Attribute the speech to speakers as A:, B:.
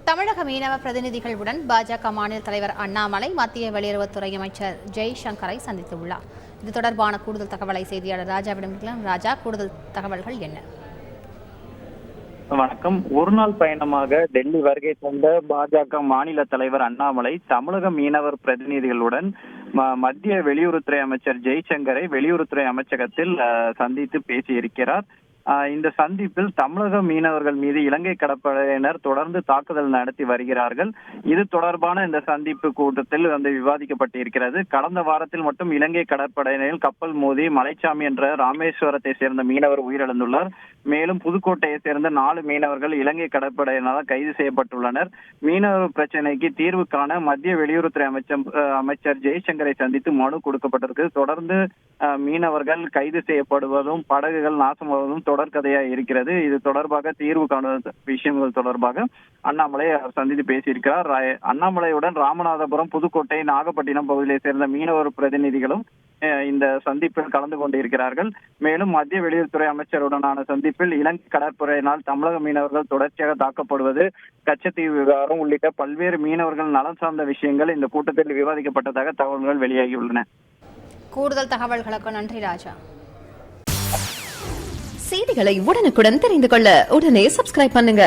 A: தமிழக மீனவ பிரதிநிதிகளுடன் பாஜக மாநில தலைவர் அண்ணாமலை மத்திய வெளியுறவுத்துறை அமைச்சர் ஜெய்சங்கரை சந்தித்துள்ளார். இது தொடர்பான கூடுதல் தகவலை செய்தியாளர் ராஜாவிடம். ராஜா, கூடுதல் தகவல்கள் என்ன?
B: வணக்கம். ஒருநாள் பயணமாக டெல்லி வருகை தந்த பாஜக மாநில தலைவர் அண்ணாமலை தமிழக மீனவர் பிரதிநிதிகளுடன் மத்திய வெளியுறவுத்துறை அமைச்சர் ஜெய்சங்கரை வெளியுறவுத்துறை அமைச்சகத்தில் சந்தித்து பேசியிருக்கிறார். இந்த சந்திப்பில் தமிழக மீனவர்கள் மீது இலங்கை கடற்படையினர் தொடர்ந்து தாக்குதல் நடத்தி வருகிறார்கள். இது தொடர்பான இந்த சந்திப்பு கூட்டத்தில் விவாதிக்கப்பட்டிருக்கிறது. கடந்த வாரத்தில் மட்டும் இலங்கை கடற்படையினரில் கப்பல் மோதி மலைச்சாமி என்ற ராமேஸ்வரத்தை சேர்ந்த மீனவர் உயிரிழந்துள்ளார். மேலும் புதுக்கோட்டையை சேர்ந்த 4 மீனவர்கள் இலங்கை கடற்படையினரால் கைது செய்யப்பட்டுள்ளனர். மீனவர் பிரச்சினைக்கு தீர்வு காண மத்திய வெளியுறவுத்துறை அமைச்சர் ஜெய்சங்கரை சந்தித்து மனு கொடுக்கப்பட்டிருக்கு. தொடர்ந்து மீனவர்கள் கைது செய்யப்படுவதும் படகுகள் நாசமாவதும் தொடர்கதையாக இருக்கிறது. இது தொடர்பாக தீர்வு காணும் விஷயங்கள் தொடர்பாக அண்ணாமலை சந்தித்து பேசியிருக்கிறார். அண்ணாமலையுடன் ராமநாதபுரம், புதுக்கோட்டை, நாகப்பட்டினம் பகுதியை சேர்ந்த மீனவர் பிரதிநிதிகளும் இந்த சந்திப்பில் கலந்து கொண்டிருக்கிறார்கள். மேலும் மத்திய வெளியுறவுத்துறை அமைச்சருடனான சந்திப்பில் இலங்கை கடற்படையினால் தமிழக மீனவர்கள் தொடர்ச்சியாக தாக்கப்படுவது, கச்சத்தீவு விவகாரம் உள்ளிட்ட பல்வேறு மீனவர்கள் நலம் சார்ந்த விஷயங்கள் இந்த கூட்டத்தில் விவாதிக்கப்பட்டதாக தகவல்கள் வெளியாகியுள்ளன.
A: கூடுதல் தகவல்களுக்கு நன்றி ராஜா.
C: செய்திகளை உடனுக்குடன் தெரிந்து கொள்ள உடனே சப்ஸ்கிரைப் பண்ணுங்க.